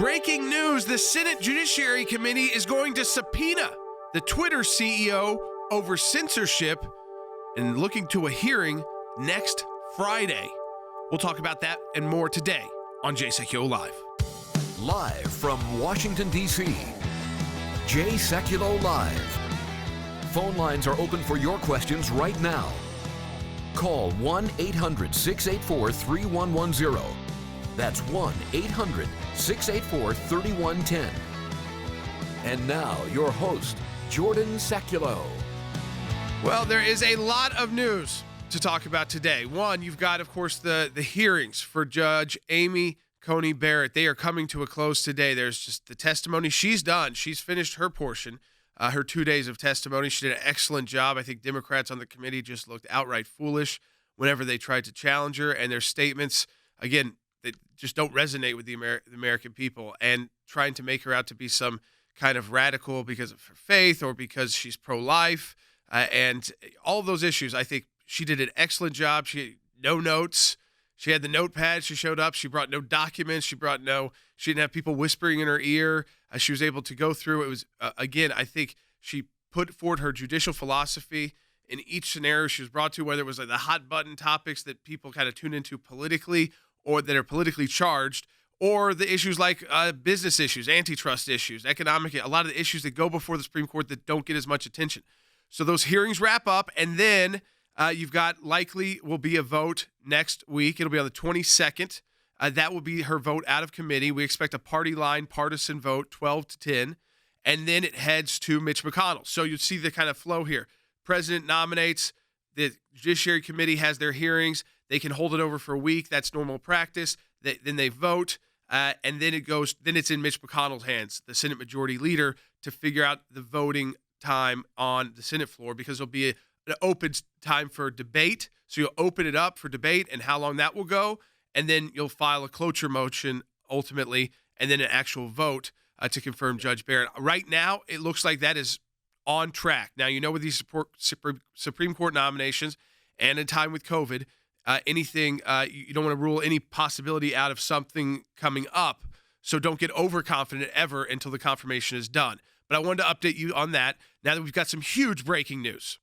Breaking news, the Senate Judiciary Committee is going to subpoena the Twitter CEO over censorship and looking to a hearing next Friday. We'll talk about that and more today on Jay Sekulow Live. Live from Washington, D.C., Jay Sekulow Live. Phone lines are open for your questions right now. Call 1-800-684-3110. That's 1-800-684-3110. And now, your host, Jordan Sekulow. Well, there is a lot of news to talk about today. One, you've got, of course, the hearings for Judge Amy Coney Barrett. They are coming to a close today. There's just the testimony. She's done. She's finished her portion, her 2 days of testimony. She did an excellent job. I think Democrats on the committee just looked outright foolish whenever they tried to challenge her, and their statements, again, that just don't resonate with the American people, and trying to make her out to be some kind of radical because of her faith or because she's pro-life, and all of those issues. I think she did an excellent job. She had no notes. She had the notepad. She showed up. She brought no documents. She didn't have people whispering in her ear. She was able to go through. It was, again, I think she put forward her judicial philosophy in each scenario she was brought to, whether it was like the hot button topics that people kind of tune into politically or that are politically charged, or the issues like business issues, antitrust issues, economic, a lot of the issues that go before the Supreme Court that don't get as much attention. So those hearings wrap up, and then you've got likely will be a vote next week. It'll be on the 22nd. That will be her vote out of committee. We expect a party line partisan vote, 12-10, and then it heads to Mitch McConnell. So you see the kind of flow here. President nominates, the Judiciary Committee has their hearings. They can hold it over for a week. That's normal practice. Then they vote, and then it's in Mitch McConnell's hands, the Senate Majority Leader, to figure out the voting time on the Senate floor, because there'll be an open time for debate. So you'll open it up for debate and how long that will go, and then you'll file a cloture motion ultimately, and then an actual vote to confirm Judge Barrett. Right now, it looks like that is on track. Now, with these Supreme Court nominations and in time with COVID, anything, you don't want to rule any possibility out of something coming up. So don't get overconfident ever until the confirmation is done. But I wanted to update you on that now that we've got some huge breaking news.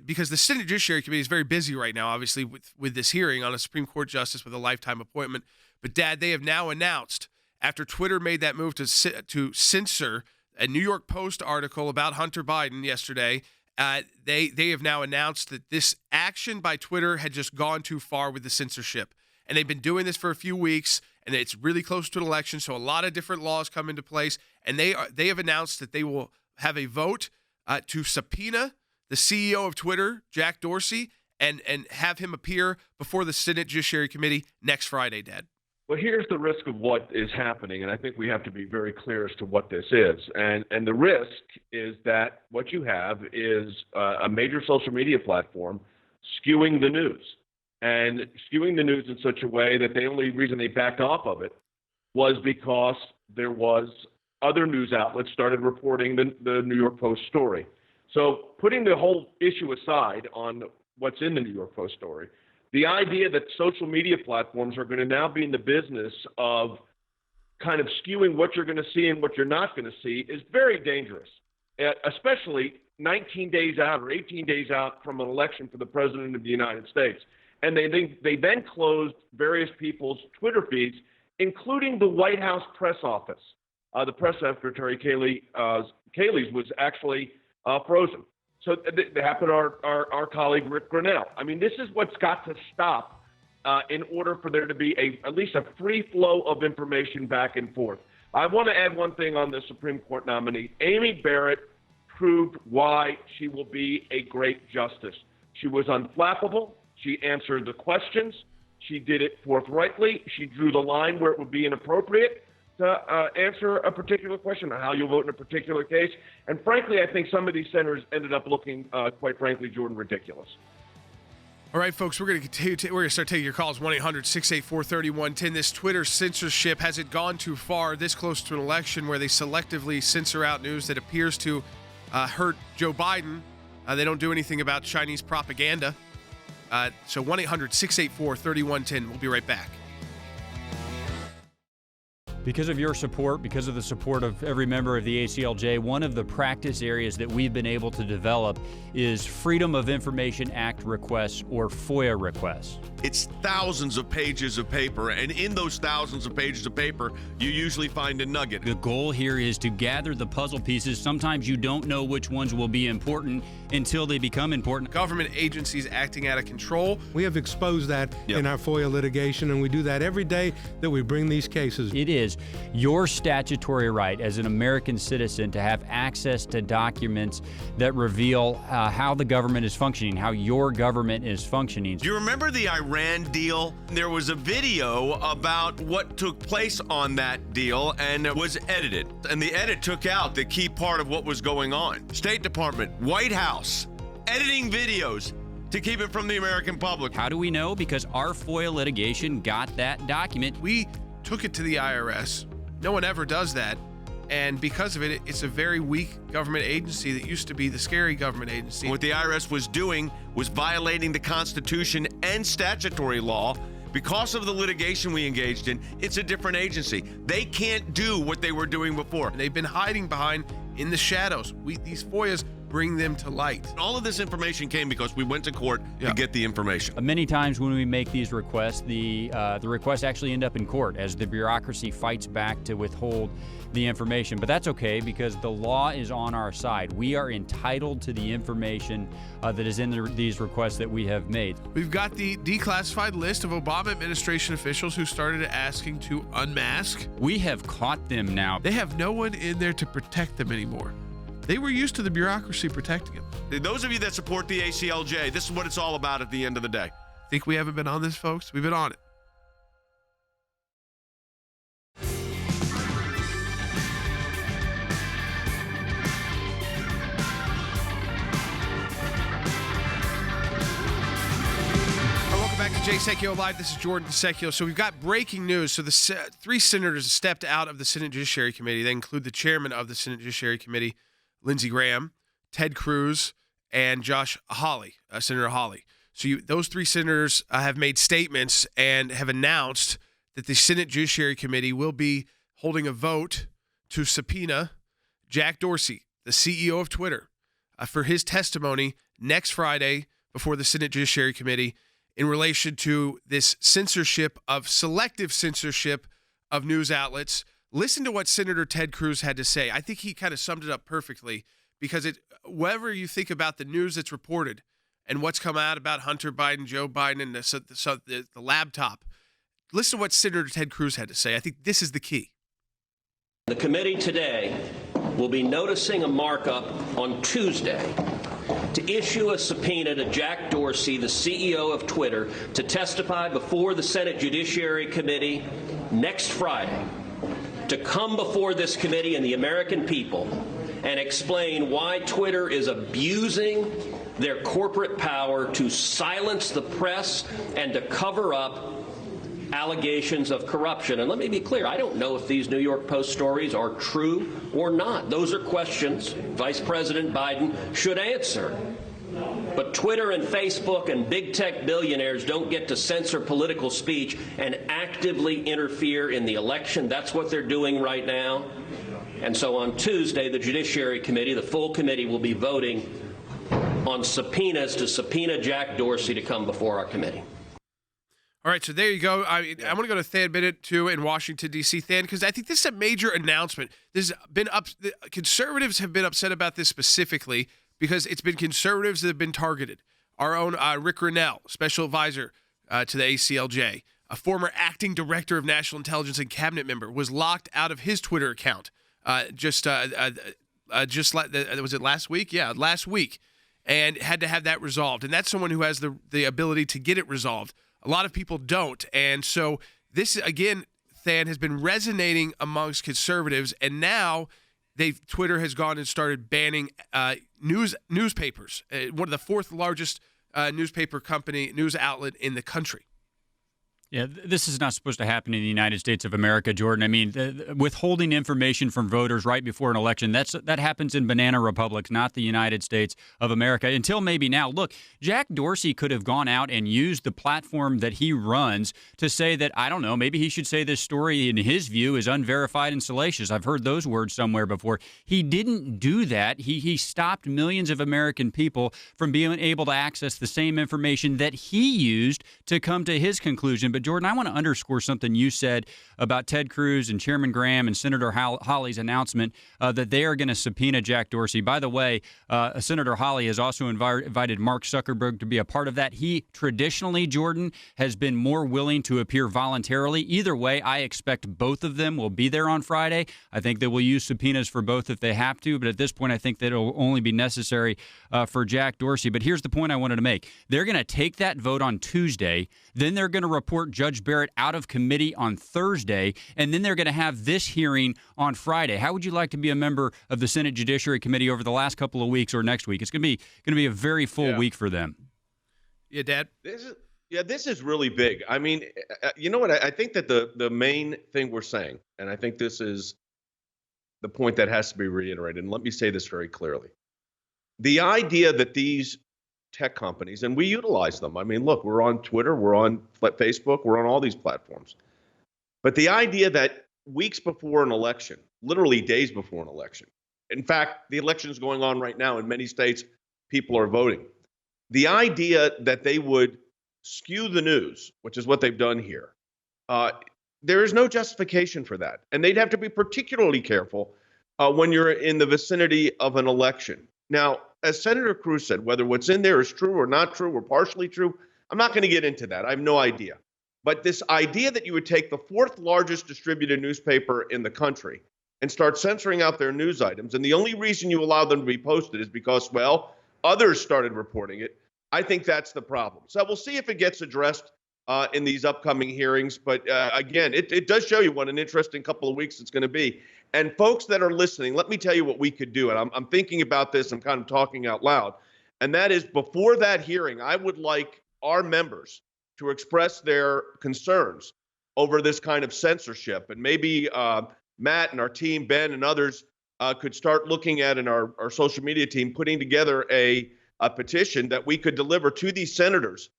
Because the Senate Judiciary Committee is very busy right now, obviously, with this hearing on a Supreme Court justice with a lifetime appointment. But, Dad, they have now announced, after Twitter made that move to censor a New York Post article about Hunter Biden yesterday, they have now announced that this action by Twitter had just gone too far with the censorship. And they've been doing this for a few weeks, and it's really close to an election, so a lot of different laws come into place. And they have announced that they will have a vote to subpoena the CEO of Twitter, Jack Dorsey, and have him appear before the Senate Judiciary Committee next Friday, Dad. Well, here's the risk of what is happening, and I think we have to be very clear as to what this is. And the risk is that what you have is a major social media platform skewing the news, and skewing the news in such a way that the only reason they backed off of it was because there was other news outlets started reporting the New York Post story. So putting the whole issue aside on what's in the New York Post story, the idea that social media platforms are going to now be in the business of kind of skewing what you're going to see and what you're not going to see is very dangerous, especially 19 days out or 18 days out from an election for the President of the United States. And they then closed various people's Twitter feeds, including the White House press office. The press secretary, Kaylee's, was actually frozen. So that happened to our colleague, Rick Grinnell. I mean, this is what's got to stop in order for there to be at least a free flow of information back and forth. I want to add one thing on the Supreme Court nominee. Amy Barrett proved why she will be a great justice. She was unflappable. She answered the questions. She did it forthrightly. She drew the line where it would be inappropriate to answer a particular question on how you vote in a particular case. And frankly, I think some of these senators ended up looking, quite frankly, Jordan, ridiculous. All right, folks, we're going to continue. We're going to start taking your calls, 1-800-684-3110. This Twitter censorship, has it gone too far this close to an election where they selectively censor out news that appears to hurt Joe Biden? They don't do anything about Chinese propaganda. So 1-800-684-3110. We'll be right back. Because of your support, because of the support of every member of the ACLJ, one of the practice areas that we've been able to develop is Freedom of Information Act requests, or FOIA requests. It's thousands of pages of paper, and in those thousands of pages of paper, you usually find a nugget. The goal here is to gather the puzzle pieces. Sometimes you don't know which ones will be important until they become important. Government agencies acting out of control. We have exposed that in our FOIA litigation, and we do that every day that we bring these cases. It is your statutory right as an American citizen to have access to documents that reveal how the government is functioning, how your government is functioning. Do you remember the Iran deal? There was a video about what took place on that deal, and it was edited. And the edit took out the key part of what was going on. State Department, White House, editing videos to keep it from the American public. How do we know? Because our FOIA litigation got that document. We took it to the IRS. No one ever does that. And because of it, it's a very weak government agency that used to be the scary government agency. What the IRS was doing was violating the Constitution and statutory law. Because of the litigation we engaged in, it's a different agency. They can't do what they were doing before. And they've been hiding behind in the shadows. These FOIAs bring them to light. All of this information came because we went to court to get the information. Many times when we make these requests, the requests actually end up in court as the bureaucracy fights back to withhold the information. But that's okay, because the law is on our side. We are entitled to the information that is in these requests that we have made. We've got the declassified list of Obama administration officials who started asking to unmask. We have caught them now. They have no one in there to protect them anymore. They were used to the bureaucracy protecting them. Those of you that support the ACLJ, this is what it's all about at the end of the day. Think we haven't been on this, folks? We've been on it. Welcome back to Jay Sekulow Live. This is Jordan Sekulow. So we've got breaking news. So the three senators stepped out of the Senate Judiciary Committee. They include the chairman of the Senate Judiciary Committee, Lindsey Graham, Ted Cruz, and Josh Hawley, Senator Hawley. So those three senators have made statements and have announced that the Senate Judiciary Committee will be holding a vote to subpoena Jack Dorsey, the CEO of Twitter, for his testimony next Friday before the Senate Judiciary Committee in relation to this selective censorship of news outlets. Listen to what Senator Ted Cruz had to say. I think he kind of summed it up perfectly, because whatever you think about the news that's reported and what's come out about Hunter Biden, Joe Biden, and the laptop, listen to what Senator Ted Cruz had to say. I think this is the key. The committee today will be noticing a markup on Tuesday to issue a subpoena to Jack Dorsey, the CEO of Twitter, to testify before the Senate Judiciary Committee next Friday, to come before this committee and the American people and explain why Twitter is abusing their corporate power to silence the press and to cover up allegations of corruption. And let me be clear, I don't know if these New York Post stories are true or not. Those are questions Vice President Biden should answer. But Twitter and Facebook and big tech billionaires don't get to censor political speech and actively interfere in the election. That's what they're doing right now. And so on Tuesday, the Judiciary Committee, the full committee, will be voting on subpoenas to subpoena Jack Dorsey to come before our committee. All right, so there you go. I want to go to Than Bennett, too, in Washington, D.C. Than, because I think this is a major announcement. Conservatives have been upset about this specifically because it's been conservatives that have been targeted. Our own Rick Grinnell, special advisor to the ACLJ, a former acting director of national intelligence and cabinet member, was locked out of his Twitter account was it last week? Yeah, last week, and had to have that resolved. And that's someone who has the ability to get it resolved. A lot of people don't. And so this, again, Than, has been resonating amongst conservatives, and now Twitter has gone and started banning newspapers, one of the fourth largest news outlet in the country. Yeah, this is not supposed to happen in the United States of America, Jordan. I mean, withholding information from voters right before an election, that happens in banana republics, not the United States of America, until maybe now. Look, Jack Dorsey could have gone out and used the platform that he runs to say that, I don't know, maybe he should say this story, in his view, is unverified and salacious. I've heard those words somewhere before. He didn't do that. He stopped millions of American people from being able to access the same information that he used to come to his conclusion. But Jordan, I want to underscore something you said about Ted Cruz and Chairman Graham and Senator Hawley's announcement that they are going to subpoena Jack Dorsey. By the way, Senator Hawley has also invited Mark Zuckerberg to be a part of that. He traditionally, Jordan, has been more willing to appear voluntarily. Either way, I expect both of them will be there on Friday. I think they will use subpoenas for both if they have to, but at this point, I think that it will only be necessary for Jack Dorsey. But here's the point I wanted to make. They're going to take that vote on Tuesday. Then they're going to report Judge Barrett out of committee on Thursday, and then they're going to have this hearing on Friday. How would you like to be a member of the Senate Judiciary Committee over the last couple of weeks or next week? It's going to be a very full week for them. Yeah, Dad? This is really big. I mean, you know what? I think that the main thing we're saying, and I think this is the point that has to be reiterated, and let me say this very clearly. The idea that these tech companies, and we utilize them. I mean, look, we're on Twitter, we're on Facebook, we're on all these platforms. But the idea that weeks before an election, literally days before an election, in fact, the election is going on right now in many states, people are voting. The idea that they would skew the news, which is what they've done here, there is no justification for that. And they'd have to be particularly careful when you're in the vicinity of an election. Now, as Senator Cruz said, whether what's in there is true or not true or partially true, I'm not going to get into that. I have no idea. But this idea that you would take the fourth largest distributed newspaper in the country and start censoring out their news items, and the only reason you allow them to be posted is because, well, others started reporting it, I think that's the problem. So we'll see if it gets addressed in these upcoming hearings. But again, it does show you what an interesting couple of weeks it's going to be. And folks that are listening, let me tell you what we could do. And I'm thinking about this. I'm kind of talking out loud. And that is, before that hearing, I would like our members to express their concerns over this kind of censorship. And maybe Matt and our team, Ben and others, could start looking at, in our social media team, putting together a petition that we could deliver to these senators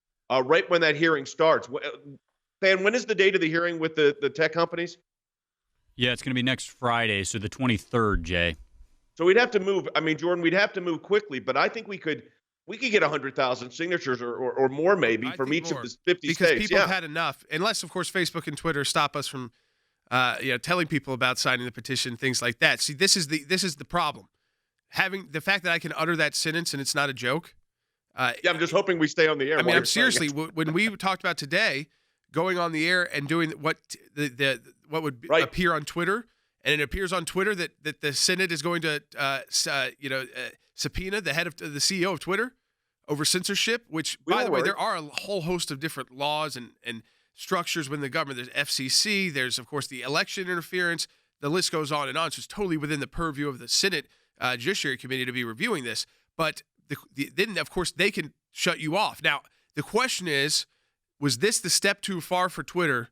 right when that hearing starts. Dan, when is the date of the hearing with the tech companies? Yeah, it's going to be next Friday, so the 23rd, Jay. So we'd have to move. I mean, Jordan, we'd have to move quickly, but I think we could get 100,000 signatures or more maybe from each of the 50 states. Because people have had enough, unless, of course, Facebook and Twitter stop us from telling people about signing the petition, things like that. See, this is the problem. Having the fact that I can utter that sentence and it's not a joke. I'm just hoping we stay on the air. I mean, seriously, when we talked about today, going on the air and doing what would appear on Twitter, and it appears on Twitter that the Senate is going to subpoena the head of the CEO of Twitter over censorship. Which, by the way, there are a whole host of different laws and structures within the government. There's FCC. There's, of course, the election interference. The list goes on and on. So it's totally within the purview of the Senate Judiciary Committee to be reviewing this. But then, of course, they can shut you off. Now, the question is, was this the step too far for Twitter?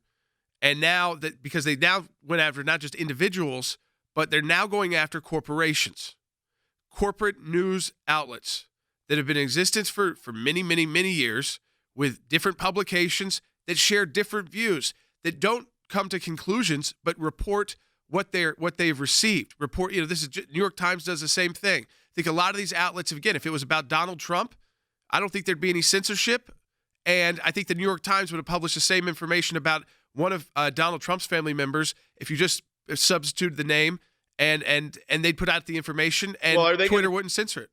And now that, because they now went after not just individuals, but they're now going after corporations, corporate news outlets that have been in existence for many, many, many years, with different publications that share different views, that don't come to conclusions, but report what they've received. This is New York Times does the same thing. I think a lot of these outlets, again, if it was about Donald Trump, I don't think there'd be any censorship. And I think the New York Times would have published the same information about one of Donald Trump's family members if you just substituted the name and they'd put out the information, and Twitter wouldn't censor it.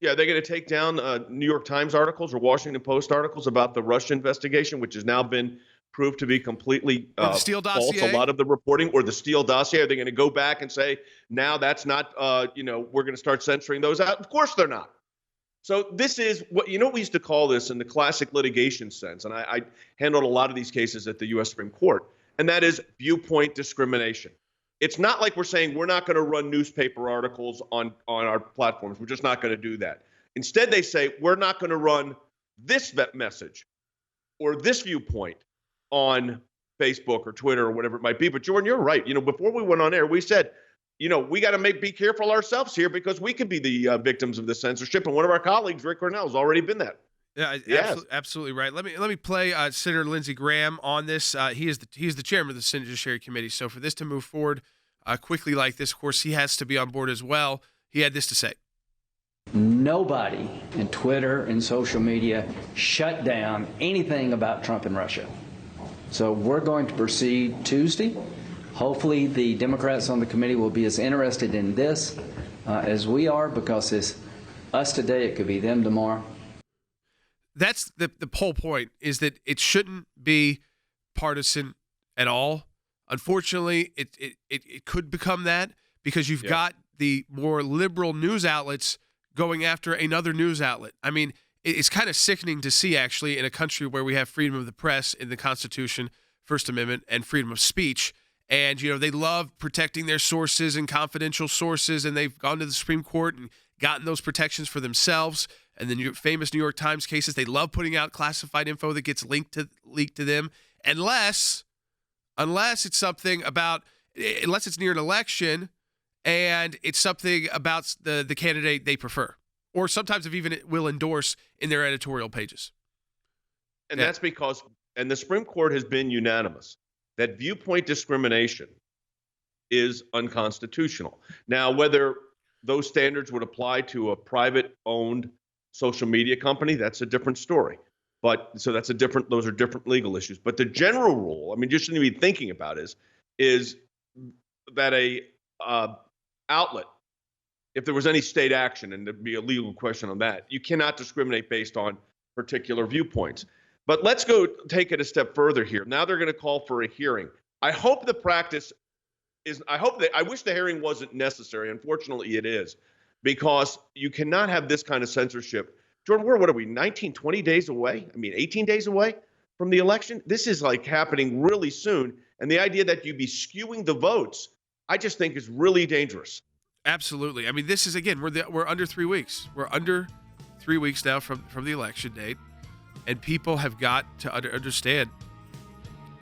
Yeah, they're going to take down New York Times articles or Washington Post articles about the Russia investigation, which has now been proved to be completely false. A lot of the reporting, or the Steele dossier. Are they going to go back and say, now that's not, we're going to start censoring those out? Of course they're not. So this is what we used to call this in the classic litigation sense, and I handled a lot of these cases at the U.S. Supreme Court, and that is viewpoint discrimination. It's not like we're saying we're not going to run newspaper articles on our platforms. We're just not going to do that. Instead, they say we're not going to run this message or this viewpoint on Facebook or Twitter or whatever it might be. But Jordan, you're right. Before we went on air, we said, we got to be careful ourselves here because we could be the victims of the censorship. And one of our colleagues, Rick Cornell, has already been that. Yeah, yes. absolutely right. Let me play Senator Lindsey Graham on this. He is the chairman of the Senate Judiciary Committee. So for this to move forward quickly like this, of course, he has to be on board as well. He had this to say. Nobody in Twitter and social media shut down anything about Trump and Russia. So we're going to proceed Tuesday. Hopefully the Democrats on the committee will be as interested in this as we are, because it's us today, it could be them tomorrow. That's the whole point, is that it shouldn't be partisan at all. Unfortunately, it could become that because you've got the more liberal news outlets going after another news outlet. I mean, it's kind of sickening to see, actually, in a country where we have freedom of the press in the Constitution, First Amendment, and freedom of speech. And, they love protecting their sources and confidential sources, and they've gone to the Supreme Court and gotten those protections for themselves. And the famous New York Times cases, they love putting out classified info that gets leaked to them, unless it's something about, unless it's near an election and it's something about the candidate they prefer, or sometimes even will endorse in their editorial pages. And that's because, and the Supreme Court has been unanimous, that viewpoint discrimination is unconstitutional. Now, whether those standards would apply to a private-owned social media company, that's a different story. Those are different legal issues. But the general rule, you shouldn't be thinking about is that a outlet, if there was any state action, and there'd be a legal question on that, you cannot discriminate based on particular viewpoints. But let's go take it a step further here. Now they're going to call for a hearing. I hope the practice is, I wish the hearing wasn't necessary. Unfortunately, it is, because you cannot have this kind of censorship. Jordan, what are we, 19, 20 days away? 18 days away from the election? This is happening really soon. And the idea that you'd be skewing the votes, I just think is really dangerous. Absolutely. This is, again, we're under 3 weeks. We're under 3 weeks now from the election date. And people have got to understand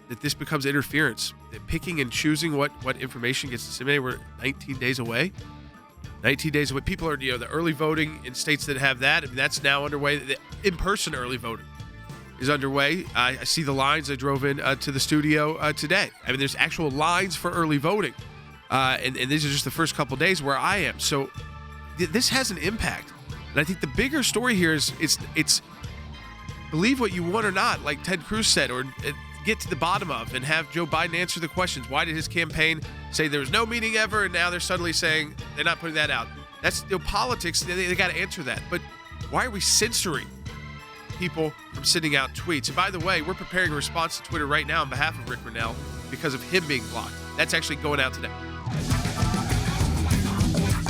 that this becomes interference. They're picking and choosing what information gets disseminated. We're 19 days away. 19 days away. People are, the early voting in states that have that, that's now underway. The in-person early voting is underway. I see the lines. I drove in to the studio today. There's actual lines for early voting. And these are just the first couple days where I am. So this has an impact. And I think the bigger story here is it's believe what you want or not, like Ted Cruz said, or get to the bottom of and have Joe Biden answer the questions. Why did his campaign say there was no meeting ever, and now they're suddenly saying they're not putting that out? That's politics. They got to answer that. But why are we censoring people from sending out tweets? And by the way, we're preparing a response to Twitter right now on behalf of Rick Cornell because of him being blocked. That's actually going out today.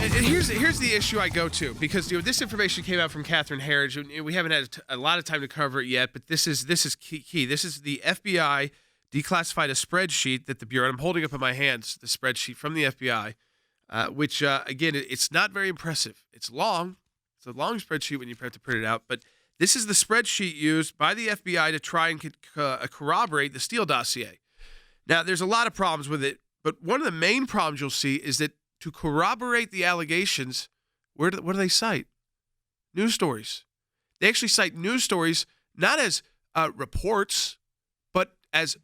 And here's the issue I go to, because this information came out from Catherine Herridge, and we haven't had a lot of time to cover it yet, but this is key. This is the FBI declassified a spreadsheet that the Bureau, and I'm holding up in my hands the spreadsheet from the FBI, which, again, it's not very impressive. It's long. It's a long spreadsheet when you have to print it out, but this is the spreadsheet used by the FBI to try and corroborate the Steele dossier. Now, there's a lot of problems with it, but one of the main problems you'll see is that to corroborate the allegations, what do they cite? News stories. They actually cite news stories not as reports, but as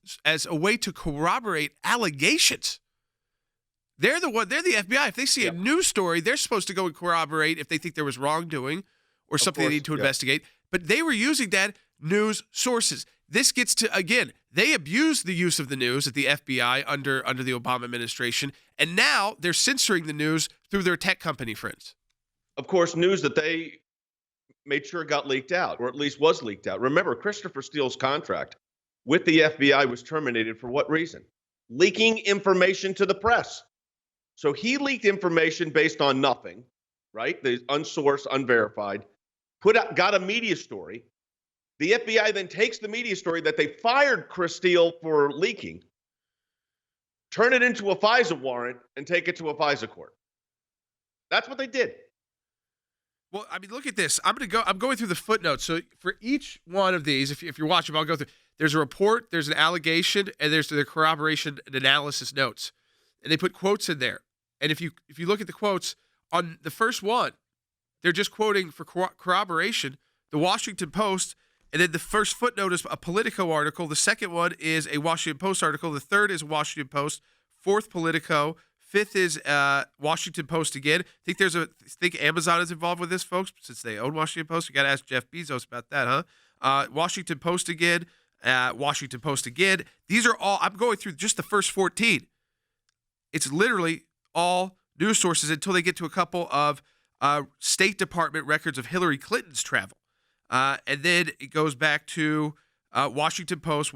a way to corroborate allegations. They're the FBI. If they see a news story, they're supposed to go and corroborate if they think there was wrongdoing or something they need to investigate. But they were using that news sources. This gets to, again, they abused the use of the news at the FBI under the Obama administration, and now they're censoring the news through their tech company friends. Of course, news that they made sure got leaked out, or at least was leaked out. Remember, Christopher Steele's contract with the FBI was terminated for what reason? Leaking information to the press. So he leaked information based on nothing, right? The unsourced, unverified, got a media story. The FBI then takes the media story that they fired Chris Steele for leaking, turn it into a FISA warrant, and take it to a FISA court. That's what they did. Well, look at this. I'm going through the footnotes. So for each one of these, if you're watching, I'll go through. There's a report, there's an allegation, and there's the corroboration and analysis notes. And they put quotes in there. And if you look at the quotes, on the first one, they're just quoting for corroboration the Washington Post, and then the first footnote is a Politico article. The second one is a Washington Post article. The third is Washington Post. Fourth, Politico. Fifth is Washington Post again. I think Amazon is involved with this, folks, since they own Washington Post. You got to ask Jeff Bezos about that, huh? Washington Post again. Washington Post again. These are all, I'm going through just the first 14. It's literally all news sources until they get to a couple of State Department records of Hillary Clinton's travel. And then it goes back to Washington Post,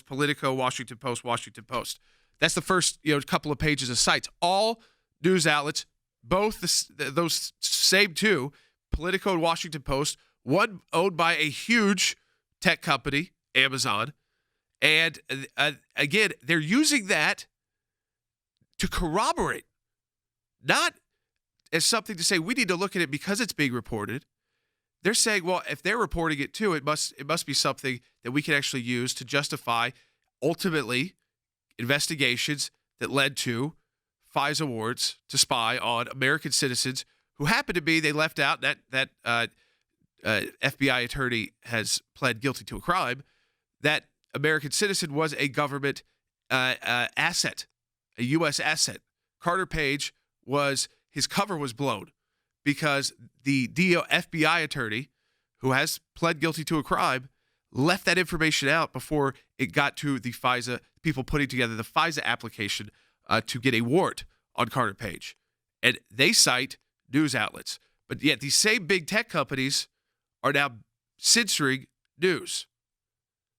Politico, Washington Post. That's the first couple of pages of sites. All news outlets, both those same two, Politico and Washington Post, one owned by a huge tech company, Amazon. And again, they're using that to corroborate, not as something to say we need to look at it because it's being reported. They're saying, well, if they're reporting it too, it must be something that we can actually use to justify ultimately investigations that led to FISA warrants to spy on American citizens who happen to be, they left out that FBI attorney has pled guilty to a crime. That American citizen was a government asset, a U.S. asset. Carter Page his cover was blown because the FBI attorney who has pled guilty to a crime left that information out before it got to the FISA, people putting together the FISA application to get a warrant on Carter Page. And they cite news outlets. But yet these same big tech companies are now censoring news.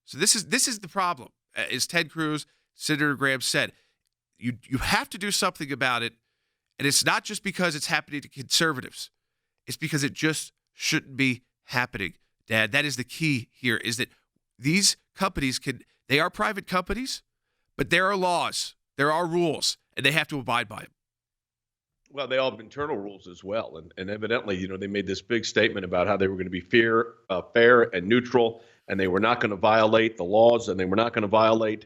So this is the problem. As Ted Cruz, Senator Graham said, you have to do something about it. And it's not just because it's happening to conservatives. It's because it just shouldn't be happening, Dad. That is the key here, is that these companies they are private companies, but there are laws, there are rules, and they have to abide by them. Well, they all have internal rules as well. And evidently, they made this big statement about how they were going to be fair and neutral, and they were not going to violate the laws, and they were not going to violate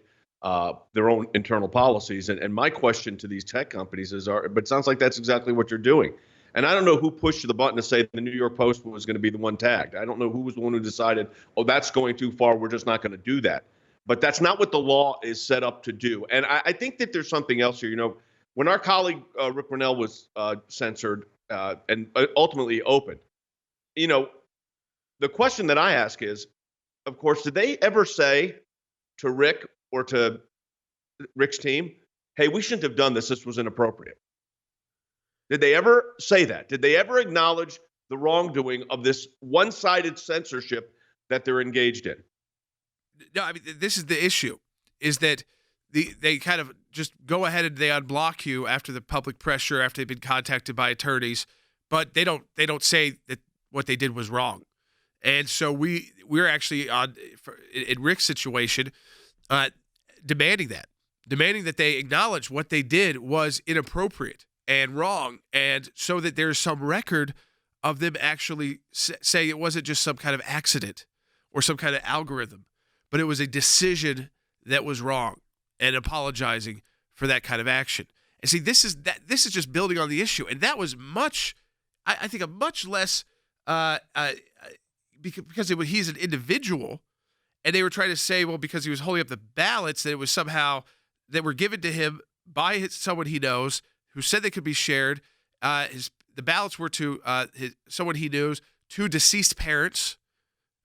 their own internal policies. And my question to these tech companies but it sounds like that's exactly what you're doing. And I don't know who pushed the button to say the New York Post was going to be the one tagged. I don't know who was the one who decided, that's going too far, we're just not going to do that. But that's not what the law is set up to do. And I think that there's something else here. When our colleague Rick Grinnell was censored and ultimately opened, the question that I ask is, of course, did they ever say to Rick or to Rick's team, hey, we shouldn't have done this, this was inappropriate? Did they ever say that? Did they ever acknowledge the wrongdoing of this one-sided censorship that they're engaged in? No, I mean, this is the issue, is that they kind of just go ahead and they unblock you after the public pressure, after they've been contacted by attorneys, but they don't say that what they did was wrong. And so we're actually in Rick's situation demanding that they acknowledge what they did was inappropriate and wrong, and so that there's some record of them actually saying it wasn't just some kind of accident or some kind of algorithm, but it was a decision that was wrong, and apologizing for that kind of action. And see, this is just building on the issue, and that was I think a much less because he's an individual, and they were trying to say, well, because he was holding up the ballots, that it was somehow that were given to him by someone he knows who said they could be shared. The ballots were to someone he knows, two deceased parents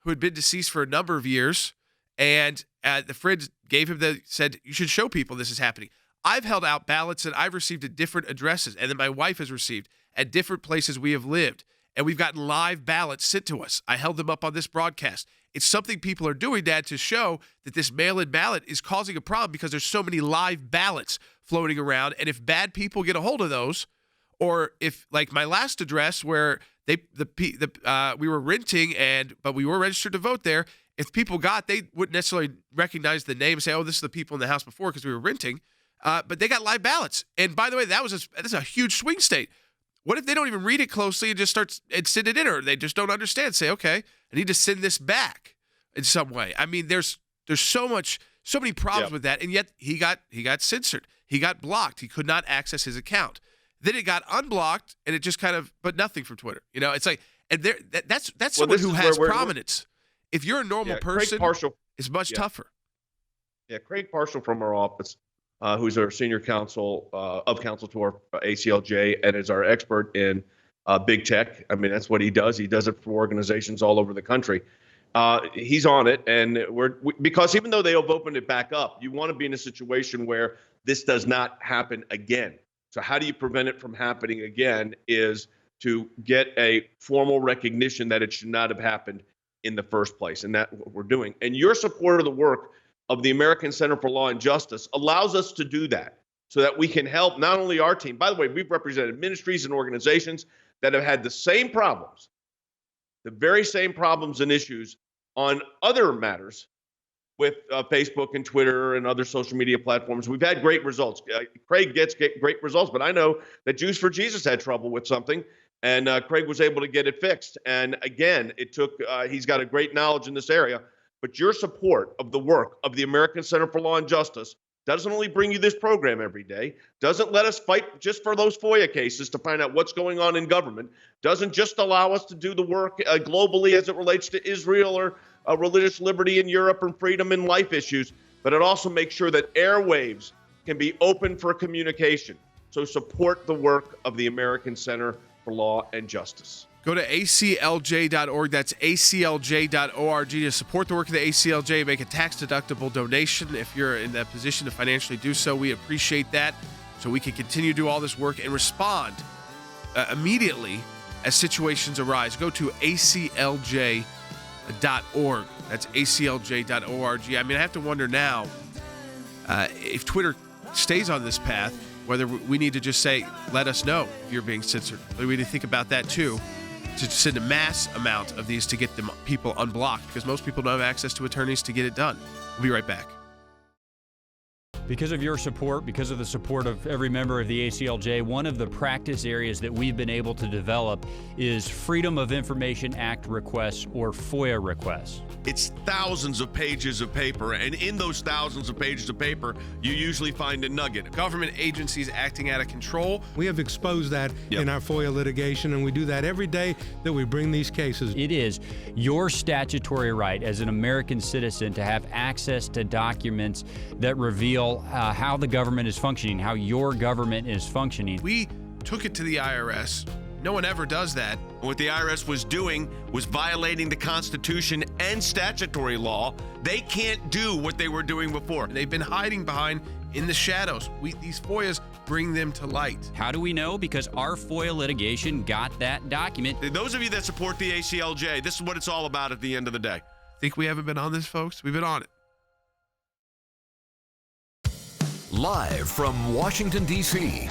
who had been deceased for a number of years, and the friend gave him said, you should show people this is happening. I've held out ballots that I've received at different addresses, and then my wife has received at different places we have lived, and we've gotten live ballots sent to us. I held them up on this broadcast. It's something people are doing, Dad, to show that this mail-in ballot is causing a problem because there's so many live ballots floating around. And if bad people get a hold of those, or if, like my last address where we were renting but we were registered to vote there, if people they wouldn't necessarily recognize the name and say, oh, this is the people in the house before because we were renting. But they got live ballots. And by the way, that's a huge swing state. What if they don't even read it closely and just send it in, or they just don't understand? Say, okay, I need to send this back in some way. I mean, there's There's so many problems with that, and yet he got censored. He got blocked. He could not access his account. Then it got unblocked, and it just but nothing from Twitter. It's like, and that's someone who has prominence. If you're a normal person, it's much tougher. Yeah, Craig Parshall from our office, who's our senior counsel of counsel to our ACLJ and is our expert in big tech. I mean, that's what he does. He does it for organizations all over the country. He's on it, and because even though they have opened it back up, you want to be in a situation where this does not happen again. So how do you prevent it from happening again is to get a formal recognition that it should not have happened in the first place, and that's what we're doing. And your support of the work of the American Center for Law and Justice allows us to do that so that we can help not only our team. By the way, we've represented ministries and organizations that have had the same problems, the very same problems and issues on other matters with Facebook and Twitter and other social media platforms. We've had great results. Craig gets great results, but I know that Jews for Jesus had trouble with something, and Craig was able to get it fixed. And again, it took, he's got a great knowledge in this area, but your support of the work of the American Center for Law and Justice doesn't only bring you this program every day, doesn't let us fight just for those FOIA cases to find out what's going on in government, doesn't just allow us to do the work globally as it relates to Israel or religious liberty in Europe and freedom and life issues, but it also makes sure that airwaves can be open for communication. So support the work of the American Center for Law and Justice. Go to aclj.org. That's aclj.org to support the work of the ACLJ. Make a tax-deductible donation if you're in that position to financially do so. We appreciate that, so we can continue to do all this work and respond immediately as situations arise. Go to aclj.org. That's aclj.org. I mean, I have to wonder now if Twitter stays on this path, whether we need to just say, let us know if you're being censored. We need to think about that too, to send a mass amount of these to get people unblocked, because most people don't have access to attorneys to get it done. We'll be right back. Because of your support, because of the support of every member of the ACLJ, one of the practice areas that we've been able to develop is Freedom of Information Act requests, or FOIA requests. It's thousands of pages of paper, and in those thousands of pages of paper, you usually find a nugget. Government agencies acting out of control. We have exposed that in our FOIA litigation, and we do that every day that we bring these cases. It is your statutory right as an American citizen to have access to documents that reveal how the government is functioning, how your government is functioning. We took it to the IRS. No one ever does that. What the IRS was doing was violating the Constitution and statutory law. They can't do what they were doing before. They've been hiding behind in the shadows. These FOIAs bring them to light. How do we know? Because our FOIA litigation got that document. Those of you that support the ACLJ, this is what it's all about at the end of the day. Think we haven't been on this, folks? We've been on it. Live from Washington, D.C.,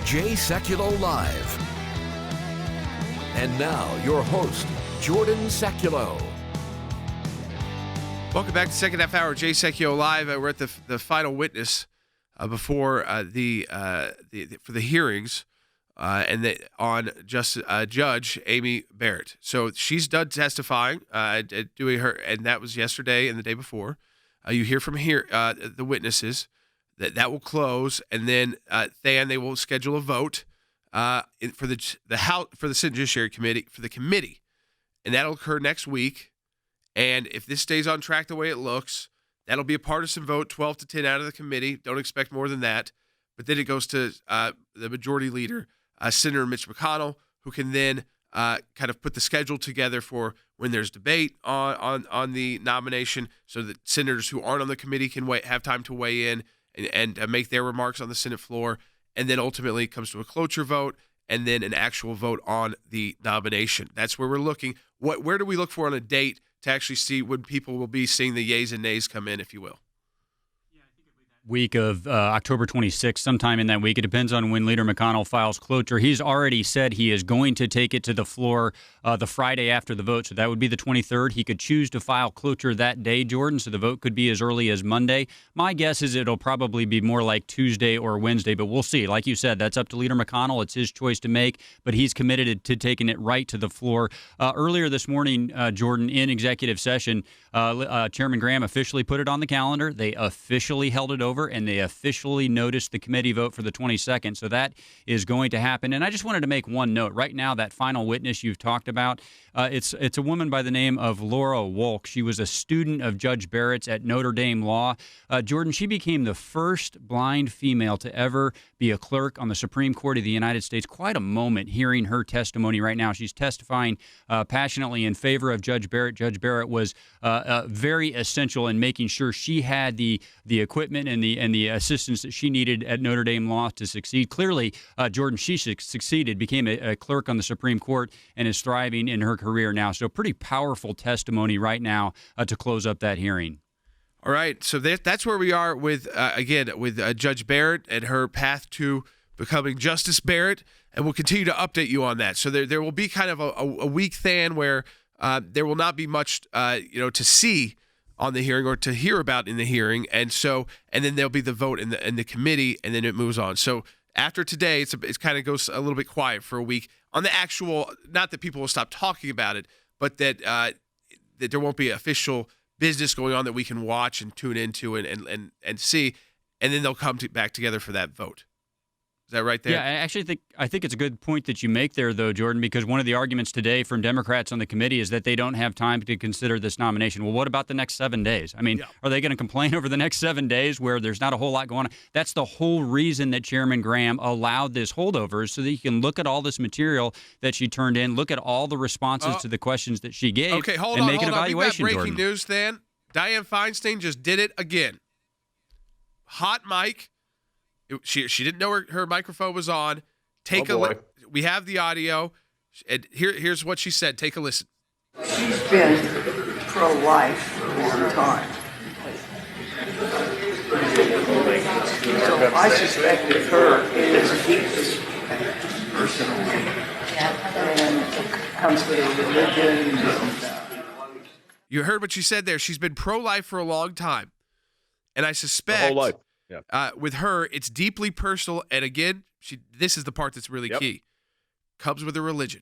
Jay Sekulow Live. And now, your host, Jordan Sekulow. Welcome back to the second half hour, Jay Sekulow Live. We're at the final witness before for the hearings on Judge Amy Barrett. So she's done testifying, doing her, and that was yesterday and the day before. You hear from the witnesses. That will close, and then they will schedule a vote for the House, for the Judiciary Committee, for the committee, and that'll occur next week. And if this stays on track the way it looks, that'll be a partisan vote, 12-10 out of the committee. Don't expect more than that. But then it goes to the majority leader, Senator Mitch McConnell, who can then kind of put the schedule together for when there's debate on the nomination, so that senators who aren't on the committee can have time to weigh in and make their remarks on the Senate floor, and then ultimately it comes to a cloture vote, and then an actual vote on the nomination. That's where we're looking. Where do we look for on a date to actually see when people will be seeing the yays and nays come in, if you will? week of October 26th, sometime in that week. It depends on when Leader McConnell files cloture. He's already said he is going to take it to the floor the Friday after the vote, so that would be the 23rd. He could choose to file cloture that day, Jordan, so the vote could be as early as Monday. My guess is it'll probably be more like Tuesday or Wednesday, but we'll see. Like you said, that's up to Leader McConnell. It's his choice to make, but he's committed to taking it right to the floor. Earlier this morning, Jordan, in executive session, Chairman Graham officially put it on the calendar. They officially held it over, and they officially noticed the committee vote for the 22nd. So that is going to happen. And I just wanted to make one note. Right now, that final witness you've talked about, it's a woman by the name of Laura Wolk. She was a student of Judge Barrett's at Notre Dame Law. Jordan, she became the first blind female to ever be a clerk on the Supreme Court of the United States. Quite a moment hearing her testimony right now. She's testifying passionately in favor of Judge Barrett. Judge Barrett was very essential in making sure she had the equipment and the assistance that she needed at Notre Dame Law to succeed. Clearly, Jordan, she succeeded, became a clerk on the Supreme Court, and is thriving in her career now. So pretty powerful testimony right now to close up that hearing. All right, so that's where we are with, Judge Barrett and her path to becoming Justice Barrett, and we'll continue to update you on that. So there will be kind of a week, Than, where there will not be much, to see on the hearing or to hear about in the hearing, and then there'll be the vote in the committee, and then it moves on. So after today, it's kind of goes a little bit quiet for a week on the actual. Not that people will stop talking about it, but that there won't be official business going on that we can watch and tune into and see, and then they'll come back together for that vote. Is that right there? Yeah, I think it's a good point that you make there, though, Jordan, because one of the arguments today from Democrats on the committee is that they don't have time to consider this nomination. Well, what about the next 7 days? I mean, Are they going to complain over the next 7 days where there's not a whole lot going on? That's the whole reason that Chairman Graham allowed this holdover, so that you can look at all this material that she turned in, look at all the responses to the questions that she gave, make an evaluation. We've got breaking news, Than. Dianne Feinstein just did it again. Hot mic. She didn't know her microphone was on. We have the audio. And here's what she said. Take a listen. She's been pro-life for a long time. So I suspect that her is deeply personal and comes with a religion. You heard what she said there. She's been pro-life for a long time. And I suspect her whole life. Yeah. With her, it's deeply personal. And again, this is the part that's really key. Comes with her religion.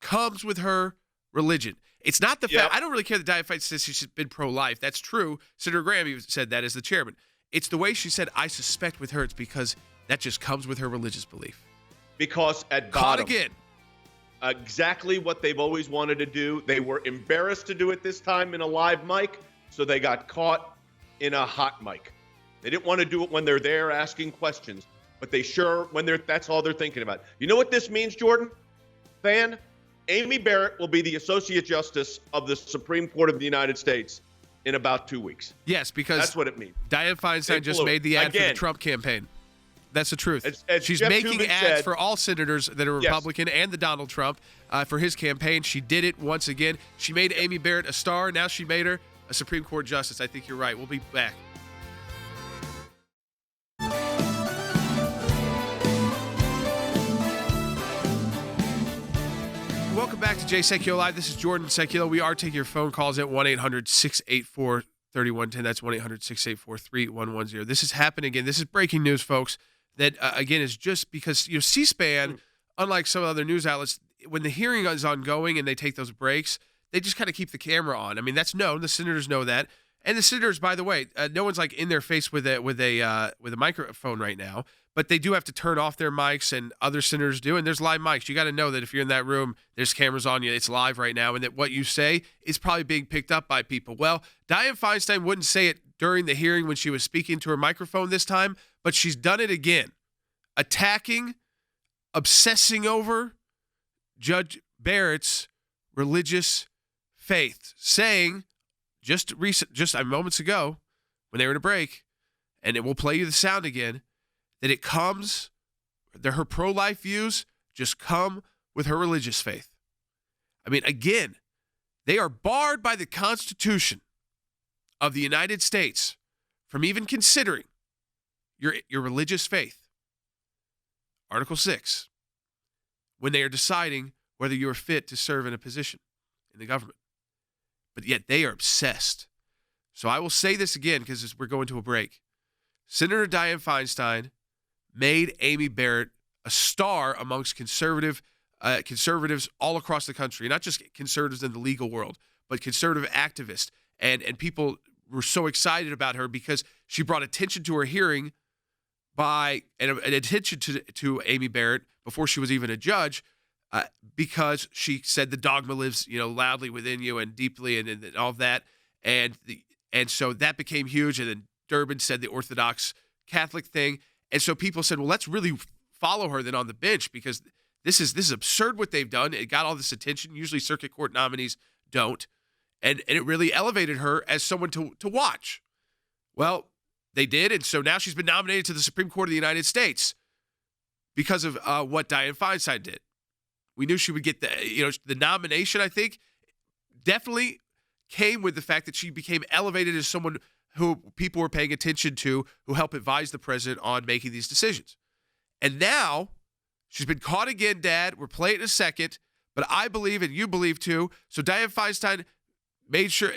Comes with her religion. It's not the fact. I don't really care that Dianne Feinstein says she's been pro-life. That's true. Senator Graham even said that as the chairman. It's the way she said, I suspect with her, it's because that just comes with her religious belief. Because at Caught bottom, again. Exactly what they've always wanted to do. They were embarrassed to do it this time in a live mic, so they got caught in a hot mic. They didn't want to do it when they're there asking questions, but they that's all they're thinking about. You know what this means, Jordan? Than, Amy Barrett will be the Associate Justice of the Supreme Court of the United States in about 2 weeks. Yes, because that's what it means. Dianne Feinstein just made the ad for the Trump campaign. That's the truth. As She's Jeff making Toobin ads said, for all senators that are Republican and the Donald Trump for his campaign. She did it once again. She made Amy Barrett a star. Now she made her a Supreme Court justice. I think you're right. We'll be back. Welcome back to Jay Sekulow Live. This is Jordan Sekulow. We are taking your phone calls at 1-800-684-3110. That's 1-800-684-3110. This is happening again. This is breaking news, folks. That, again, is just because, C-SPAN, unlike some other news outlets, when the hearing is ongoing and they take those breaks, they just kind of keep the camera on. I mean, that's known. The senators know that. And the senators, by the way, no one's like in their face with a microphone right now, but they do have to turn off their mics, and other senators do. And there's live mics. You got to know that if you're in that room, there's cameras on you. It's live right now, and that what you say is probably being picked up by people. Well, Dianne Feinstein wouldn't say it during the hearing when she was speaking to her microphone this time, but she's done it again, attacking, obsessing over Judge Barrett's religious faith, saying just moments ago when they were in a break, and it will play you the sound again, that it comes, that her pro-life views just come with her religious faith. I mean, again, they are barred by the Constitution of the United States from even considering your religious faith. Article 6, when they are deciding whether you are fit to serve in a position in the government. But yet they are obsessed. So I will say this again because we're going to a break. Senator Dianne Feinstein made Amy Barrett a star amongst conservatives all across the country, not just conservatives in the legal world, but conservative activists. And people were so excited about her because she brought attention to her hearing and attention to Amy Barrett before she was even a judge, because she said the dogma lives, loudly within you and deeply and all of that. And so that became huge. And then Durbin said the Orthodox Catholic thing. And so people said, well, let's really follow her then on the bench because this is absurd what they've done. It got all this attention. Usually circuit court nominees don't. And it really elevated her as someone to watch. Well, they did. And so now she's been nominated to the Supreme Court of the United States because of what Dianne Feinstein did. We knew she would get the nomination, I think, definitely came with the fact that she became elevated as someone who people were paying attention to, who helped advise the president on making these decisions. And now she's been caught again, Dad. We'll play it in a second, but I believe, and you believe too, so Dianne Feinstein made sure,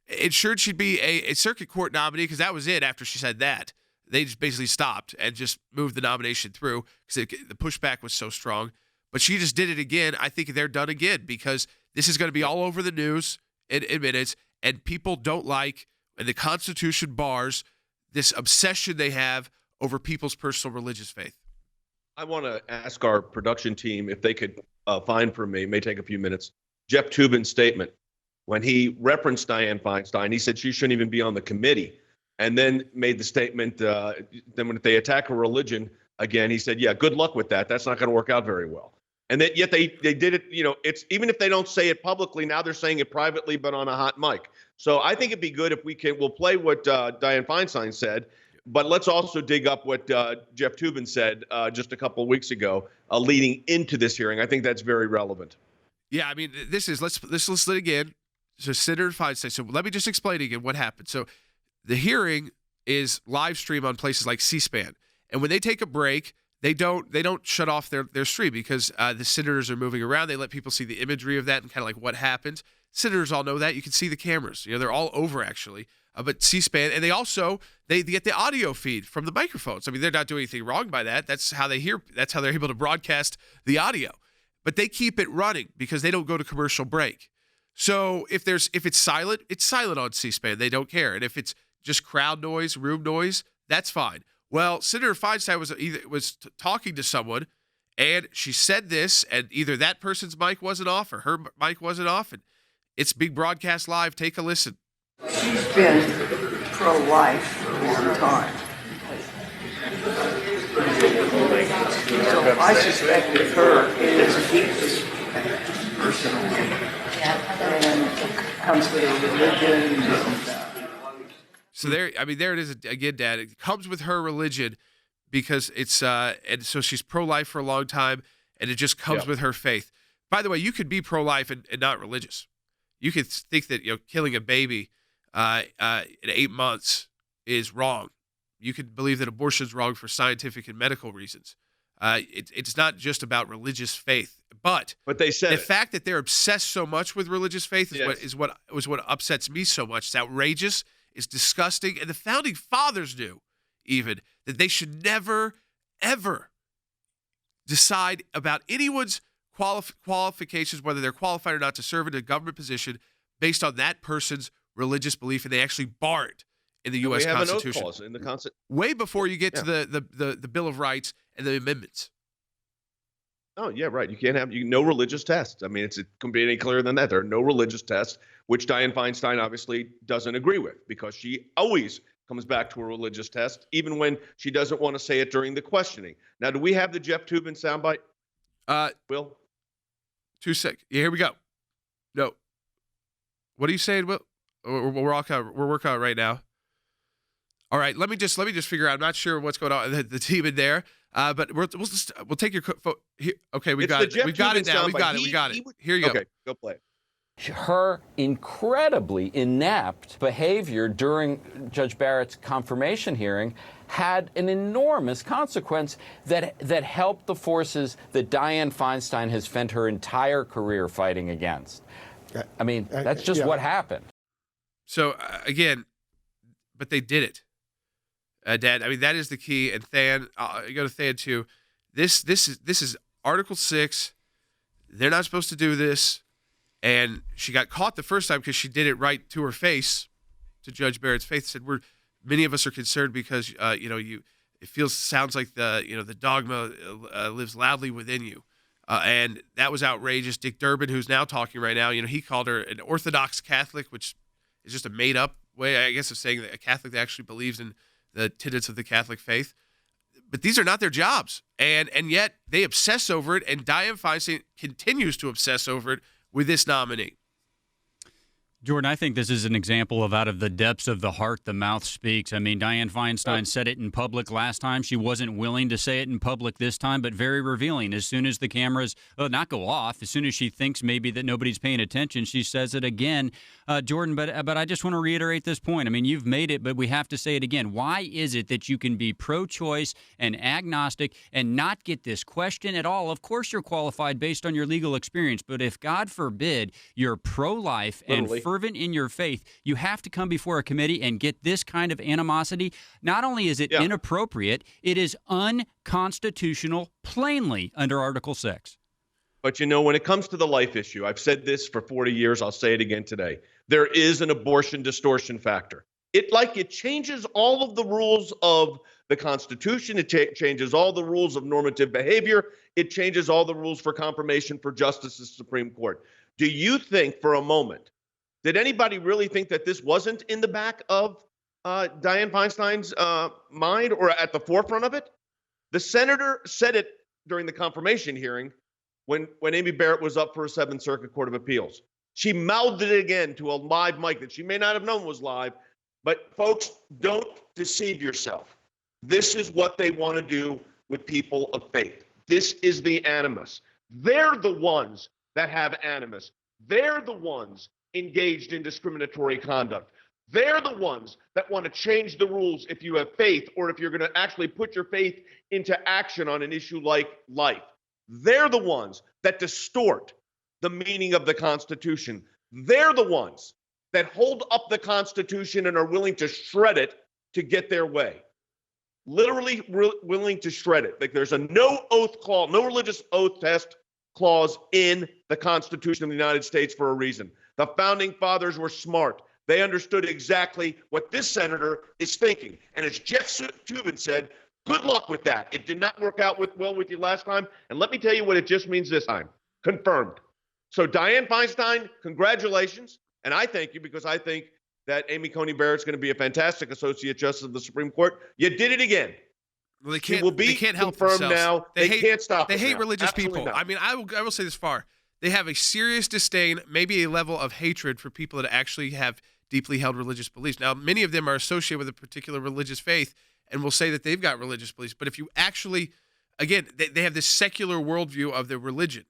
ensured she'd be a circuit court nominee because that was it after she said that. They just basically stopped and just moved the nomination through because the pushback was so strong. But she just did it again. I think they're done again because this is going to be all over the news in minutes, and people don't like, and the Constitution bars this obsession they have over people's personal religious faith. I want to ask our production team if they could find for me, it may take a few minutes, Jeff Toobin's statement. When he referenced Dianne Feinstein, he said she shouldn't even be on the committee, and then made the statement, then when they attack her religion again, he said, yeah, good luck with that. That's not going to work out very well. And that yet they did it, it's even if they don't say it publicly, now they're saying it privately, but on a hot mic. So I think it'd be good if we'll play what Dianne Feinstein said, but let's also dig up what Jeff Toobin said just a couple of weeks ago, leading into this hearing. I think that's very relevant. Yeah, I mean, let's listen again. So Senator Feinstein. So let me just explain again what happened. So the hearing is live stream on places like C-SPAN, and when they take a break, they don't shut off their stream because the senators are moving around. They let people see the imagery of that and kind of like what happened. Senators all know that. You can see the cameras. They're all over actually. But C-SPAN, and they get the audio feed from the microphones. I mean, they're not doing anything wrong by that. That's how they hear. That's how they're able to broadcast the audio. But they keep it running because they don't go to commercial break. So if it's silent, it's silent on C-SPAN. They don't care. And if it's just crowd noise, room noise, that's fine. Well, Senator Feinstein was talking to someone, and she said this, and either that person's mic wasn't off or her mic wasn't off, and it's being broadcast live. Take a listen. She's been pro-life for a long time. So I suspect that her is deeply personal. And it comes with a religion and so there it is again, Dad. It comes with her religion because it's and so she's pro-life for a long time, and it just comes with her faith. By the way, you could be pro-life and not religious. You could think that killing a baby at 8 months is wrong. You could believe that abortion is wrong for scientific and medical reasons. It's not just about religious faith, but they said the fact that they're obsessed so much with religious faith is what upsets me so much. It's outrageous. It's disgusting. And the founding fathers knew even that they should never, ever decide about anyone's qualifications, whether they're qualified or not to serve in a government position based on that person's religious belief. And they actually bar it in the U.S. Constitution. We have an oath clause in the Constitution. Way before you get to the Bill of Rights and the amendments. Oh, yeah, right. You can't have no religious tests. I mean, it couldn't be any clearer than that. There are no religious tests, which Dianne Feinstein obviously doesn't agree with because she always comes back to a religious test, even when she doesn't want to say it during the questioning. Now, do we have the Jeff Toobin soundbite? Will? 2 seconds. Yeah, here we go. No. What are you saying, Will? We're working on it right now. All right, let me just figure out. I'm not sure what's going on with the team in there, but we'll take your here. Okay, we got it. We got it now. We got it. Here you go. Okay, go play it. Her incredibly inept behavior during Judge Barrett's confirmation hearing had an enormous consequence that helped the forces that Dianne Feinstein has spent her entire career fighting against. I mean, that's just what happened. So, again, but they did it. Dad, I mean, that is the key. And Than, you go to Than too. This is Article 6. They're not supposed to do this. And she got caught the first time because she did it right to her face, to Judge Barrett's face. Said, many of us are concerned because, it sounds like the dogma lives loudly within you. And that was outrageous. Dick Durbin, who's now talking right now, he called her an Orthodox Catholic, which is just a made-up way, I guess, of saying that a Catholic that actually believes in the tenets of the Catholic faith. But these are not their jobs. And yet they obsess over it, and Dianne Feinstein continues to obsess over it with this nominee. Jordan, I think this is an example of out of the depths of the heart, the mouth speaks. I mean, Dianne Feinstein said it in public last time. She wasn't willing to say it in public this time, but very revealing. As soon as the cameras not go off, as soon as she thinks maybe that nobody's paying attention, she says it again. Jordan, but I just want to reiterate this point. I mean, you've made it, but we have to say it again. Why is it that you can be pro-choice and agnostic and not get this question at all? Of course you're qualified based on your legal experience, but if, God forbid, you're pro-life and fervent in your faith, you have to come before a committee and get this kind of animosity. Not only is it inappropriate, it is unconstitutional plainly under Article 6. But when it comes to the life issue, I've said this for 40 years, I'll say it again today. There is an abortion distortion factor. It changes all of the rules of the Constitution. It changes all the rules of normative behavior. It changes all the rules for confirmation for justice of the Supreme Court. Do you think for a moment, did anybody really think that this wasn't in the back of Dianne Feinstein's mind or at the forefront of it? The senator said it during the confirmation hearing when Amy Barrett was up for a Seventh Circuit Court of Appeals. She mouthed it again to a live mic that she may not have known was live. But folks, don't deceive yourself. This is what they want to do with people of faith. This is the animus. They're the ones that have animus. They're the ones engaged in discriminatory conduct. They're the ones that want to change the rules if you have faith or if you're going to actually put your faith into action on an issue like life. They're the ones that distort the meaning of the Constitution. They're the ones that hold up the Constitution and are willing to shred it to get their way. Literally willing to shred it. Like there's a no oath clause, no religious oath test clause in the Constitution of the United States for a reason. The founding fathers were smart. They understood exactly what this senator is thinking. And as Jeff Toobin said, good luck with that. It did not work out well with you last time. And let me tell you what it just means this time. Confirmed. So Dianne Feinstein, congratulations. And I thank you because I think that Amy Coney Barrett's going to be a fantastic Associate Justice of the Supreme Court. You did it again. Well, they can't help confirmed themselves. Now. They can't stop. They hate now. religious Absolutely people. not. I mean, I will say this far. They have a serious disdain, maybe a level of hatred for people that actually have deeply held religious beliefs. Now, many of them are associated with a particular religious faith and will say that they've got religious beliefs. But if you actually, again, they have this secular worldview of their religion.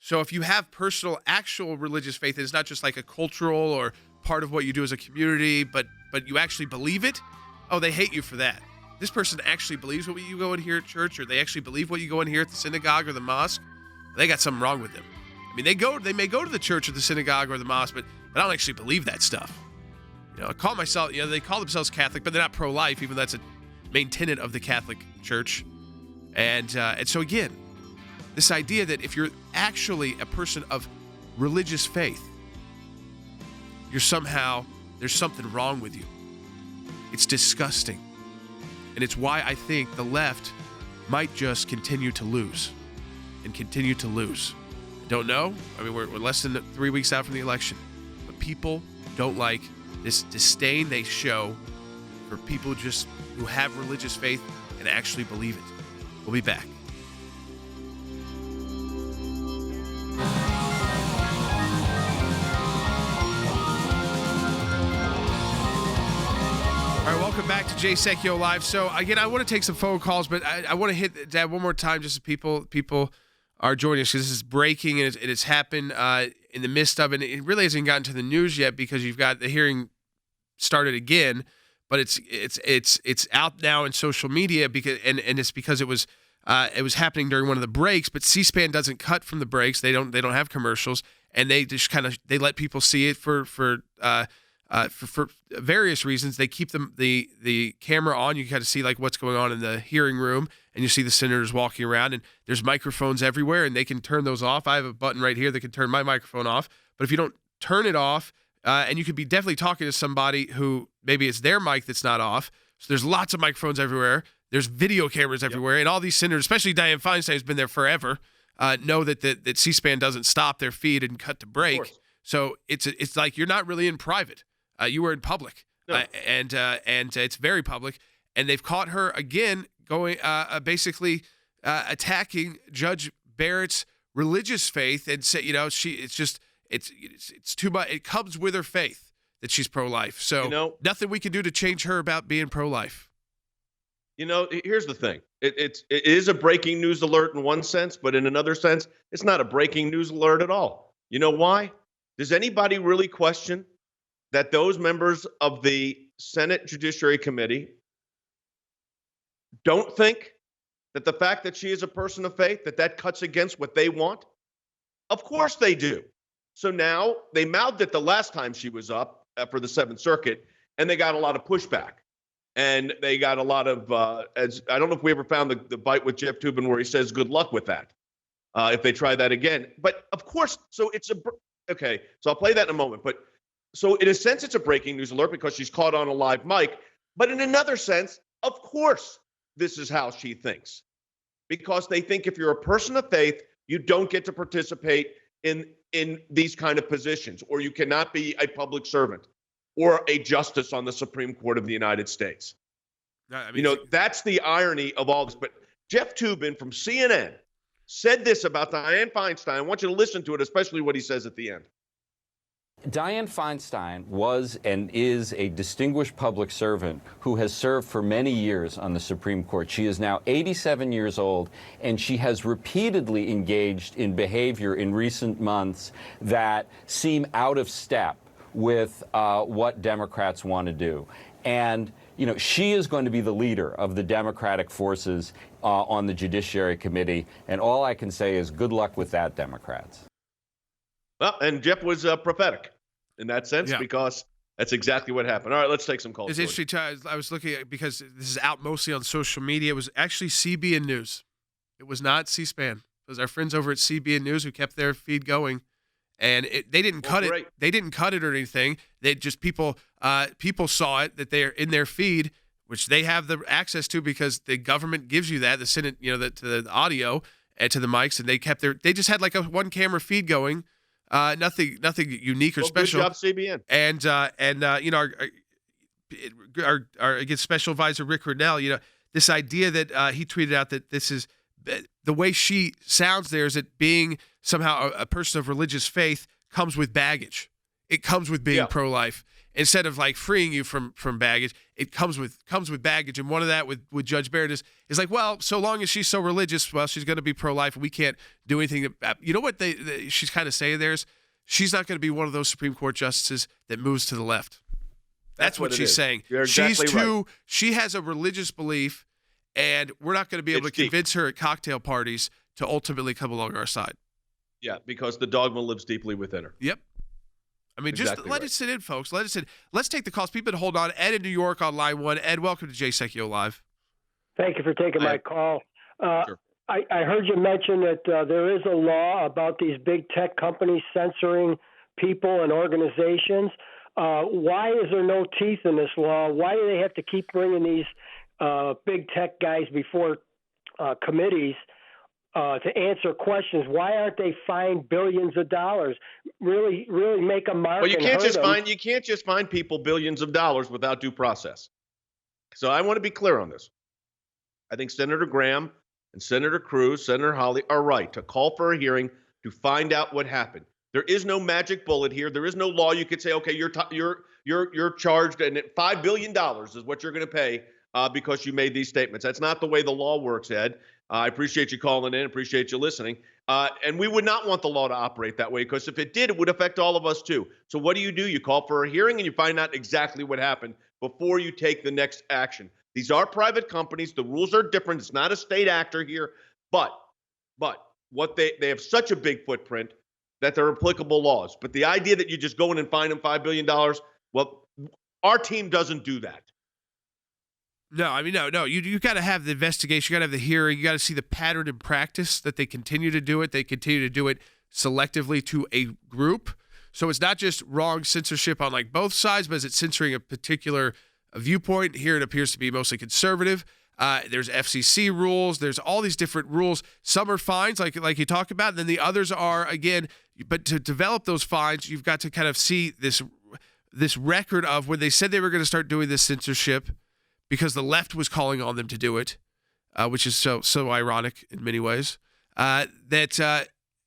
So if you have personal, actual religious faith, it's not just like a cultural or part of what you do as a community, but you actually believe it, they hate you for that. This person actually believes what you go in here at church, or they actually believe what you go in here at the synagogue or the mosque. They got something wrong with them. I mean, they may go to the church or the synagogue or the mosque, but I don't actually believe that stuff. I call myself, they call themselves Catholic, but they're not pro-life, even though that's a main tenet of the Catholic Church. And so again, this idea that if you're actually a person of religious faith, there's something wrong with you. It's disgusting. And it's why I think the left might just continue to lose and continue to lose. I don't know. I mean, we're less than 3 weeks out from the election, but people don't like this disdain they show for people who have religious faith and actually believe it. We'll be back. All right, welcome back to Jay Sekulow Live. So again, I want to take some phone calls, but I want to hit Dad one more time just so people are joining us, because this is breaking and it's happened in the midst of it. It really hasn't gotten to the news yet because you've got the hearing started again, but it's out now in social media because and it's because it was happening during one of the breaks. But C-SPAN doesn't cut from the breaks. They don't have commercials, and they just they let people see it for various reasons. They keep the camera on. You kind of see like what's going on in the hearing room, and you see the senators walking around, and there's microphones everywhere, and they can turn those off. I have a button right here that can turn my microphone off. But if you don't turn it off, and you could be definitely talking to somebody who maybe it's their mic that's not off. So there's lots of microphones everywhere. There's video cameras everywhere, and all these senators, especially Dianne Feinstein, who's been there forever, know that C-SPAN doesn't stop their feed and cut to break. So it's like you're not really in private. You were in public, and it's very public. And they've caught her again going basically attacking Judge Barrett's religious faith and say, it's too much. It comes with her faith that she's pro-life. So nothing we can do to change her about being pro-life. Here's the thing. It is a breaking news alert in one sense, but in another sense, it's not a breaking news alert at all. You know why? Does anybody really question that those members of the Senate Judiciary Committee don't think that the fact that she is a person of faith, that cuts against what they want? Of course they do. So now they mouthed it the last time she was up for the Seventh Circuit, and they got a lot of pushback. And they got a lot of, I don't know if we ever found the bite with Jeff Toobin where he says, good luck with that, if they try that again. But of course, so okay, so I'll play that in a moment. But so in a sense, it's a breaking news alert because she's caught on a live mic. But in another sense, of course, this is how she thinks. Because they think if you're a person of faith, you don't get to participate in these kind of positions, or you cannot be a public servant or a justice on the Supreme Court of the United States. That's the irony of all this. But Jeff Toobin from CNN said this about Dianne Feinstein. I want you to listen to it, especially what he says at the end. Dianne Feinstein was and is a distinguished public servant who has served for many years on the Supreme Court. She is now 87 years old, and she has repeatedly engaged in behavior in recent months that seem out of step with what Democrats want to do. And, she is going to be the leader of the Democratic forces on the Judiciary Committee. And all I can say is good luck with that, Democrats. Well, and Jeff was prophetic in that sense because that's exactly what happened. All right, let's take some calls. It's interesting, too. I was looking at, because this is out mostly on social media, it was actually CBN News. It was not C-SPAN. It was our friends over at CBN News who kept their feed going. And they didn't cut it. They didn't cut it or anything. They just people saw it, that they're in their feed, which they have the access to because the government gives you that, the Senate, to the audio and to the mics, and they just had like a one camera feed going, nothing unique or special. Good job, CBN. And our again special advisor Rick Riddell, this idea that he tweeted out that this is the way she sounds there is that being somehow a person of religious faith comes with baggage. It comes with being pro-life. Instead of like freeing you from baggage, it comes with baggage. And one of that with Judge Barrett is like, well, so long as she's so religious, well, she's going to be pro-life. We can't do anything. You know what she's kind of saying there is she's not going to be one of those Supreme Court justices that moves to the left. That's what she's saying. You're exactly right. She has a religious belief, and we're not going to be able to convince her at cocktail parties to ultimately come along our side. Yeah, because the dogma lives deeply within her. Yep. I mean, just let it sit in, folks. Let it sit. Let's take the calls. People, hold on. Ed in New York on line 1. Ed, welcome to Jay Sekulow Live. Thank you for taking my call. Sure. I heard you mention that there is a law about these big tech companies censoring people and organizations. Why is there no teeth in this law? Why do they have to keep bringing these big tech guys before committees to answer questions? Why aren't they fined billions of dollars? Really make a mark. Well, you can't just fine people billions of dollars without due process. So I want to be clear on this. I think Senator Graham and Senator Cruz, Senator Hawley are right to call for a hearing to find out what happened. There is no magic bullet here. There is no law you could say, okay, you're charged, and $5 billion is what you're going to pay because you made these statements. That's not the way the law works, Ed. I appreciate you calling in, appreciate you listening. And we would not want the law to operate that way, because if it did, it would affect all of us too. So what do? You call for a hearing and you find out exactly what happened before you take the next action. These are private companies. The rules are different. It's not a state actor here, but what they have such a big footprint that they're applicable laws. But the idea that you just go in and fine them $5 billion, well, our team doesn't do that. No, I mean, no. You got to have the investigation. You got to have the hearing. You got to see the pattern in practice that they continue to do it. They continue to do it selectively to a group. So it's not just wrong censorship on like both sides, but is it censoring a particular viewpoint? Here it appears to be mostly conservative. There's FCC rules. There's all these different rules. Some are fines, like you talk about, and then the others are, again, but to develop those fines, you've got to kind of see this record of when they said they were going to start doing this censorship because the left was calling on them to do it, which is so ironic in many ways,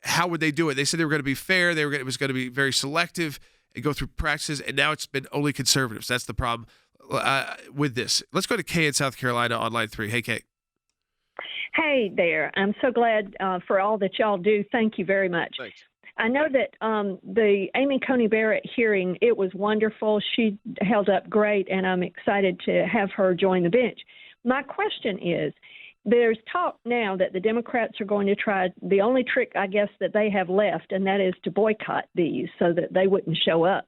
how would they do it? They said they were going to be fair. It was going to be very selective and go through practices, and now it's been only conservatives. That's the problem with this. Let's go to Kay in South Carolina on line 3. Hey, Kay. Hey there. I'm so glad for all that y'all do. Thank you very much. Thanks. I know that the Amy Coney Barrett hearing, it was wonderful. She held up great, and I'm excited to have her join the bench. My question is, there's talk now that the Democrats are going to try the only trick, I guess, that they have left, and that is to boycott these so that they wouldn't show up.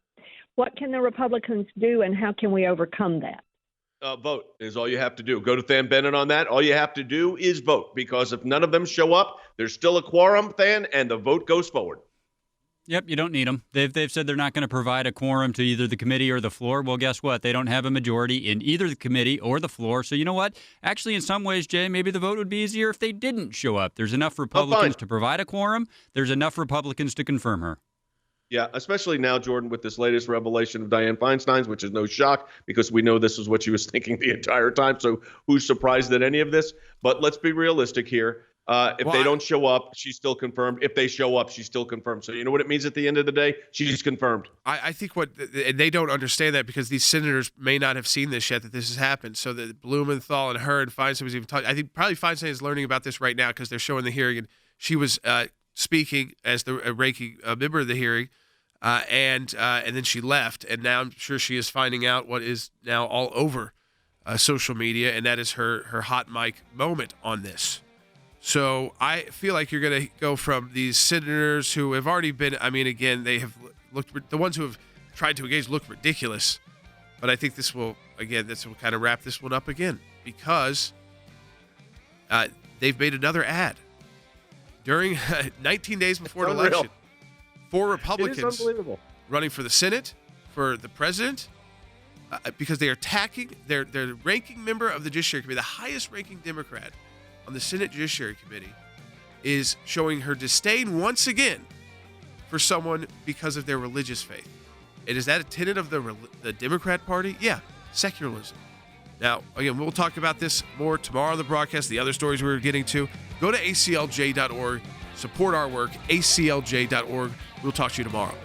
What can the Republicans do, and how can we overcome that? Vote is all you have to do. Go to Than Bennett on that. All you have to do is vote, because if none of them show up, there's still a quorum, Than, and the vote goes forward. Yep, you don't need them. They've said they're not going to provide a quorum to either the committee or the floor. Well, guess what? They don't have a majority in either the committee or the floor. So you know what? Actually, in some ways, Jay, maybe the vote would be easier if they didn't show up. There's enough Republicans to provide a quorum. There's enough Republicans to confirm her. Yeah, especially now, Jordan, with this latest revelation of Dianne Feinstein's, which is no shock because we know this is what she was thinking the entire time. So who's surprised at any of this? But let's be realistic here. If they don't show up, she's still confirmed. If they show up, she's still confirmed. So you know what it means at the end of the day? She's confirmed. I think and they don't understand that because these senators may not have seen this yet, that this has happened. So that Blumenthal and her and Feinstein was even talking. I think probably Feinstein is learning about this right now because they're showing the hearing. And she was speaking as the ranking member of the hearing. And then she left. And now I'm sure she is finding out what is now all over social media. And that is her hot mic moment on this. So I feel like you're going to go from these senators who have already been, I mean, again, they have looked, the ones who have tried to engage look ridiculous. But I think this will kind of wrap this one up again because they've made another ad during 19 days before an election. 4 Republicans running for the Senate, for the president, because they are attacking their ranking member of the Judiciary Committee, the highest ranking Democrat on the Senate Judiciary Committee, is showing her disdain once again for someone because of their religious faith. And is that a tenet of the Democrat Party? Yeah, secularism. Now, again, we'll talk about this more tomorrow on the broadcast, the other stories we're getting to. Go to aclj.org, support our work, aclj.org. We'll talk to you tomorrow.